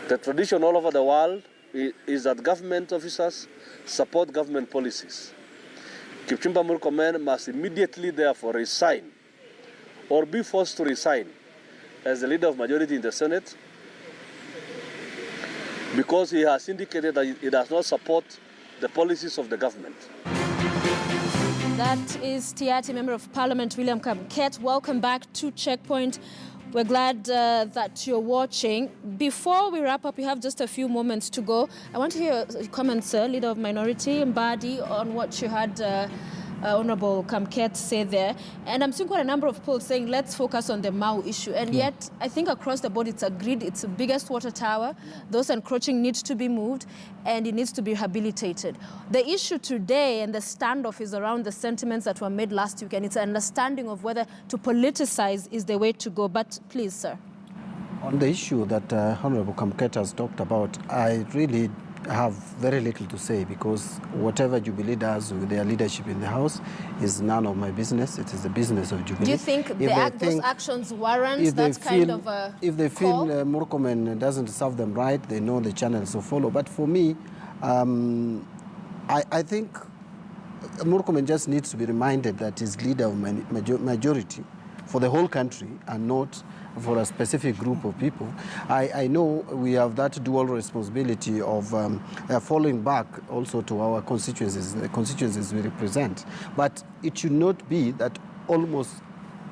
The tradition all over the world is that government officers support government policies. Kipchumba Murkomen must immediately therefore resign or be forced to resign as the leader of majority in the Senate, because he has indicated that he does not support the policies of the government. That is TRT Member of Parliament William Kamket. Welcome back to Checkpoint. We're glad that you're watching. Before we wrap up, we have just a few moments to go. I want to hear your comments, sir, Leader of Minority, Mbadi, on what you had Honorable Kamket say there. And I'm seeing quite a number of polls saying, let's focus on the Mau issue. And yet, I think across the board, it's agreed it's the biggest water tower. Those encroaching need to be moved, and it needs to be rehabilitated. The issue today and the standoff is around the sentiments that were made last week, and it's an understanding of whether to politicize is the way to go. But please, sir. On the issue that Honorable Kamket has talked about, I really have very little to say, because whatever Jubilee does with their leadership in the House is none of my business. It is the business of Jubilee. Do you think those actions warrant that kind of a If they feel Murkomen doesn't serve them right, they know the channels to follow. But for me, I think Murkomen just needs to be reminded that he's leader of majority for the whole country and not for a specific group of people. I know we have that dual responsibility of following back also to our constituencies, the constituencies we represent. But it should not be that almost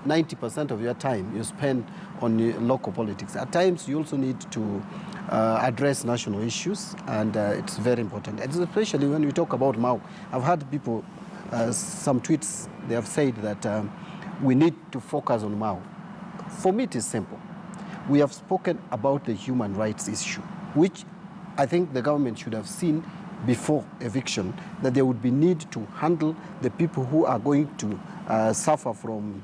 90% of your time you spend on local politics. At times you also need to address national issues, and it's very important. And especially when we talk about Mau. I've had people, some tweets, they have said that we need to focus on Mau. For me, it is simple. We have spoken about the human rights issue, which I think the government should have seen before eviction, that there would be need to handle the people who are going to suffer from,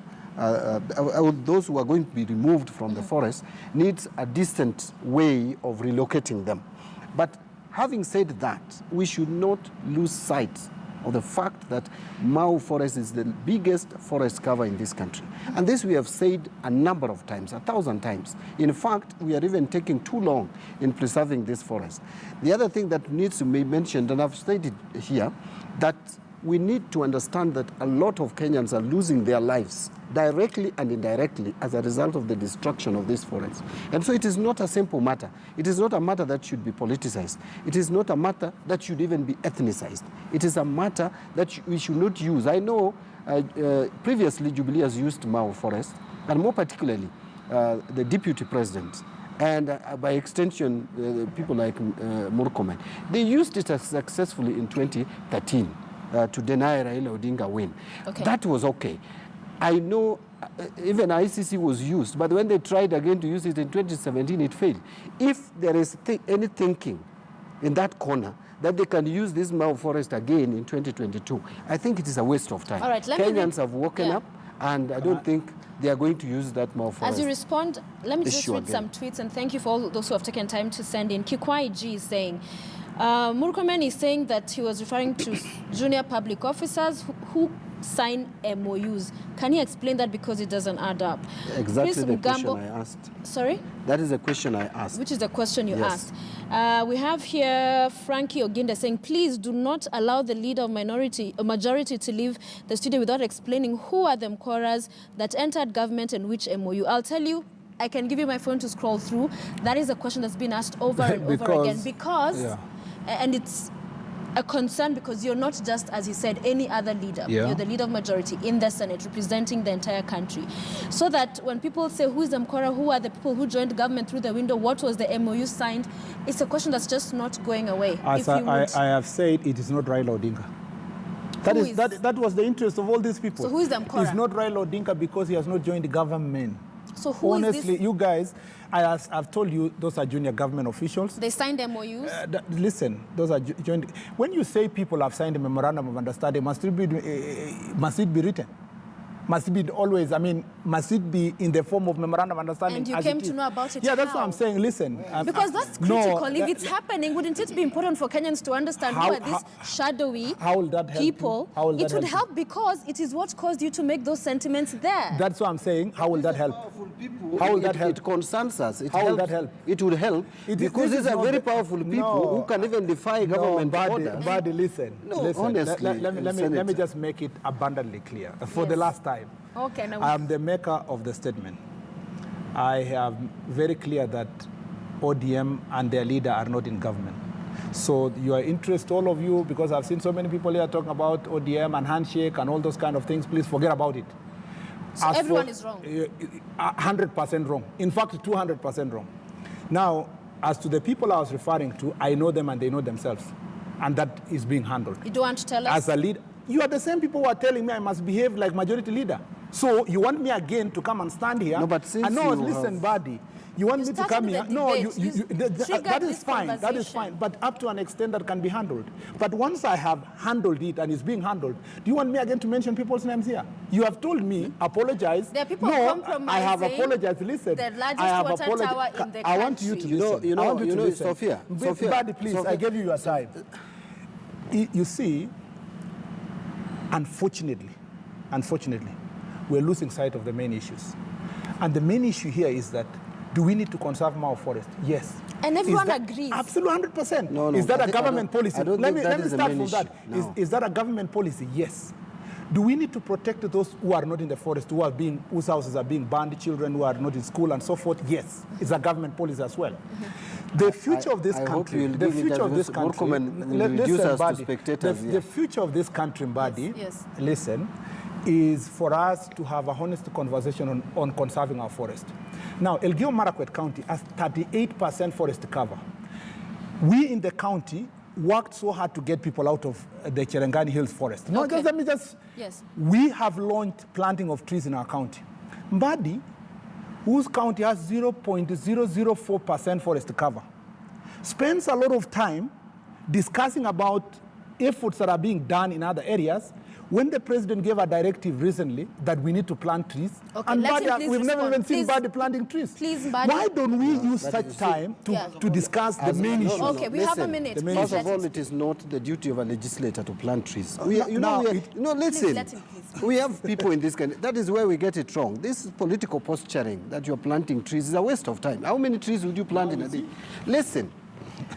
those who are going to be removed from the forest, needs a distant way of relocating them. But having said that, we should not lose sight of the fact that Mau forest is the biggest forest cover in this country. And this we have said a number of times, 1,000 times. In fact, we are even taking too long in preserving this forest. The other thing that needs to be mentioned, and I've stated here, that we need to understand that a lot of Kenyans are losing their lives directly and indirectly as a result of the destruction of this forest. And so it is not a simple matter. It is not a matter that should be politicized. It is not a matter that should even be ethnicized. It is a matter that we should not use. I know previously Jubilee has used Mau forest, and more particularly the deputy president, and by extension people like Murkomen. They used it successfully in 2013. To deny Raila Odinga win. Okay. That was okay. I know even ICC was used, but when they tried again to use it in 2017, it failed. If there is any thinking in that corner that they can use this Mau forest again in 2022, I think it is a waste of time. All right, Kenyans have woken up, and I don't think they are going to use that Mau forest. As you respond, let me just read some tweets, and thank you for all those who have taken time to send in. Kikwai G is saying, Murkomen is saying that he was referring to junior public officers who sign MOUs. Can you explain that, because it doesn't add up? Exactly the question I asked. Sorry? That is the question I asked. Which is the question you asked. We have here Frankie Oginda saying, please do not allow the leader of majority to leave the studio without explaining who are the Mkoras that entered government and which MOU. I'll tell you, I can give you my phone to scroll through. That is a question that's been asked over and over again. Because, and it's a concern, because you're not just, as he said, any other leader. You're the leader of majority in the Senate, representing the entire country. So that when people say, who is the Mkora, who are the people who joined government through the window, what was the MOU signed, it's a question that's just not going away. As I have said, it is not Raila Odinga. That was the interest of all these people. So who is the Mkora? It's not Raila Odinga because he has not joined the government. So who honestly, is this? You guys, I've told you, those are junior government officials. They signed MOUs? Listen, those are joined. When you say people have signed a memorandum of understanding, must it be written? Must it be always, I mean, must it be in the form of memorandum of understanding? And you came to know about it. Yeah, that's how? what I'm saying. Listen. Because that's critical. If it's happening, wouldn't it be important for Kenyans to understand who are these shadowy people? It would help because it is what caused you to make those sentiments there. That's what I'm saying. How will that help? How will that help? It concerns us. How will that help? It would help because these are very powerful people who can even defy government orders. But listen. No, listen. honestly, Let me just make it abundantly clear for the last time. Okay. Now I am the maker of the statement. I am very clear that ODM and their leader are not in government. So your interest, all of you, because I've seen so many people here talking about ODM and handshake and all those kind of things, please forget about it. So everyone is wrong. 100% wrong. In fact, 200% wrong. Now, as to the people I was referring to, I know them and they know themselves. And that is being handled. You don't want to tell us? As a leader, you are the same people who are telling me I must behave like majority leader. So you want me again to come and stand here? No, but since listen, buddy. You want me to come here? No, that is fine. That is fine. But up to an extent that can be handled. But once I have handled it and it's being handled, do you want me again to mention people's names here? You have told me, apologize. There are people compromising. I have apologized. Listen. The largest water tower in the country. I want you to listen. You know, listen. Sophia. Buddy, please, I gave you your time. You see, unfortunately, we're losing sight of the main issues. And the main issue here is that, do we need to conserve more forest? Yes. And everyone agrees. Absolutely, 100%. No, is that a government policy? Let me start from that. No. Is that a government policy? Yes. Do we need to protect those who are not in the forest, whose houses are being burned, children who are not in school and so forth? Yes. It's a government policy as well. The future of this country, the future of this country, the future of this country, buddy, listen, is for us to have a honest conversation on conserving our forest. Now, Elgeyo Marakwet County has 38% forest cover. We in the county worked so hard to get people out of the Cherangani Hills forest. No, okay. Yes. We have launched planting of trees in our county. Mbadi, whose county has 0.004% forest cover, spends a lot of time discussing about efforts that are being done in other areas. When the president gave a directive recently that we need to plant trees, and we've never even seen Mbadi planting trees. Please, Mbadi. Why don't we use such time to discuss the main issue? Okay, we have a minute. First of all, it is not the duty of a legislator to plant trees. Listen. We have people in this country. That is where we get it wrong. This political posturing that you're planting trees is a waste of time. How many trees would you plant in a day? Listen.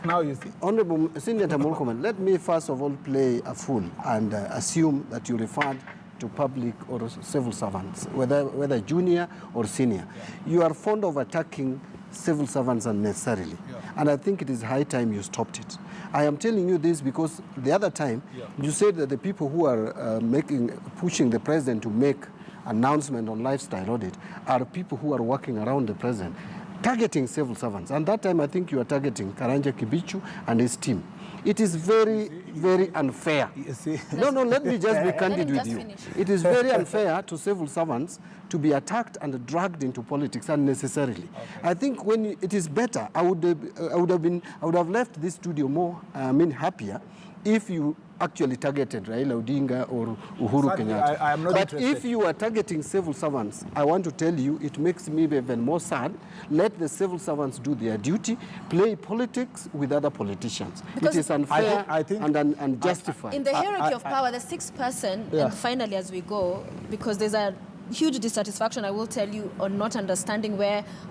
Now you see. Honorable Senator Murkomen, let me first of all play a fool and assume that you referred to public or civil servants, whether junior or senior. Yeah. You are fond of attacking civil servants unnecessarily. Yeah. And I think it is high time you stopped it. I am telling you this because the other time you said that the people who are pushing the president to make announcement on lifestyle audit are people who are working around the president, targeting civil servants. And that time, I think you are targeting Karanja Kibichu and his team. It is very, very unfair. No, let me just be candid with you. It is very unfair to civil servants to be attacked and dragged into politics unnecessarily. Okay. I think when it is better, I would have left this studio more, happier if you actually targeted Raila Odinga or Uhuru Kenyatta. I am not but interested. If you are targeting civil servants, I want to tell you, it makes me even more sad. Let the civil servants do their duty, play politics with other politicians. Because it is unfair and unjustified. In the hierarchy of power, the sixth person, and finally as we go, because there's a huge dissatisfaction, I will tell you, on not understanding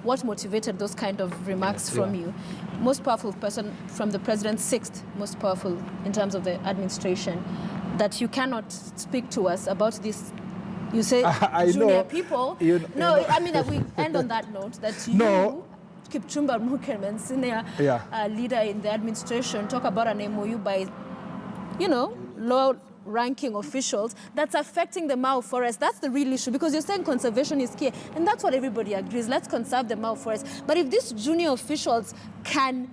what motivated those kind of remarks from you. Most powerful person from the president, sixth most powerful in terms of the administration, that you cannot speak to us about this. You say junior people. We end on that note that you, Kipchumba Murkomen, senior leader in the administration, talk about an MOU by, low-ranking officials that's affecting the Mau forest. That's the real issue, because you're saying conservation is key, and that's what everybody agrees. Let's conserve the Mau forest. But if these junior officials can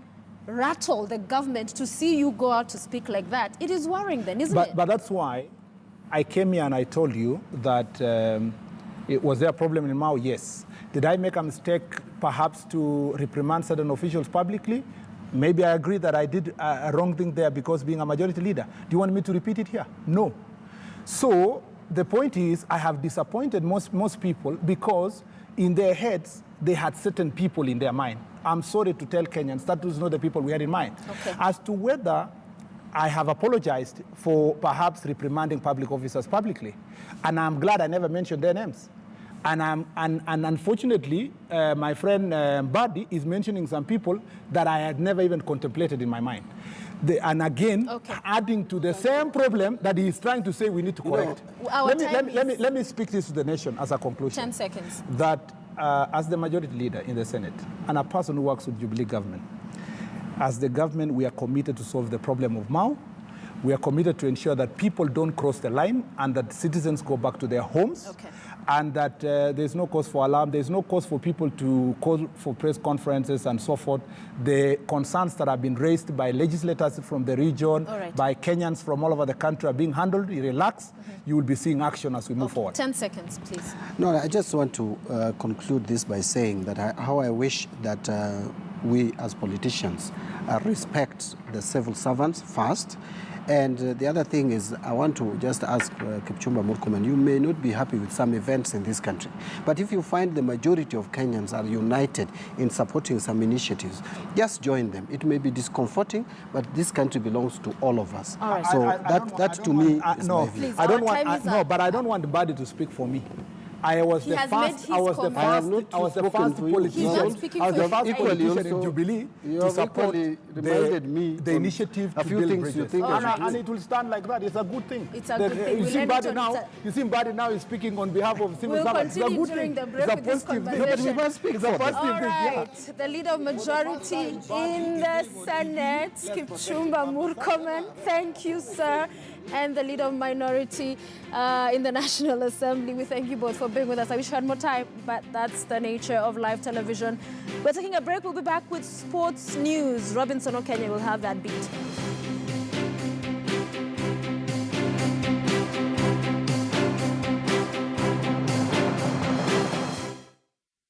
rattle the government to see you go out to speak like that, it is worrying then, isn't it? But that's why I came here and I told you that was there a problem in Mau? Yes. Did I make a mistake perhaps to reprimand certain officials publicly? Maybe I agree that I did a wrong thing there because being a majority leader. Do you want me to repeat it here? No. So the point is, I have disappointed most people because in their heads, they had certain people in their mind. I'm sorry to tell Kenyans, that was not the people we had in mind. Okay. As to whether I have apologized for perhaps reprimanding public officers publicly, and I'm glad I never mentioned their names. And unfortunately, my friend Buddy is mentioning some people that I had never even contemplated in my mind. And again, adding to the same problem that he is trying to say we need to correct. Let me speak this to the nation as a conclusion. 10 seconds. That as the majority leader in the Senate and a person who works with Jubilee government, as the government, we are committed to solve the problem of Mau. We are committed to ensure that people don't cross the line and that citizens go back to their homes. Okay. And that there's no cause for alarm. There's no cause for people to call for press conferences and so forth. The concerns that have been raised by legislators from the region, by Kenyans from all over the country are being handled. You relax. You will be seeing action as we move forward. 10 seconds, please. No, I just want to conclude this by saying that how I wish that we as politicians respect the civil servants first. And the other thing is, I want to just ask Kipchumba Murkomen, you may not be happy with some events in this country, but if you find the majority of Kenyans are united in supporting some initiatives, just join them. It may be discomforting, but this country belongs to all of us. All right. So that to me is my view. Please, I don't want, but I don't want the body to speak for me. I was the first politician. He's not speaking I was for the first you. politician in Jubilee to support the initiative to build bridges. And it will stand like that. It's a good thing. It's a good thing. You see, Mbadi now is speaking on behalf of civil servants. It's a good thing. It's a positive thing. But we must speak. It's a positive All thing. right. The leader of majority in the Senate, Kipchumba Murkomen. Thank you, sir. And the leader of minority in the National Assembly. We thank you both for being with us. I wish we had more time, but that's the nature of live television. We're taking a break. We'll be back with sports news. Robinson Okenya will have that beat.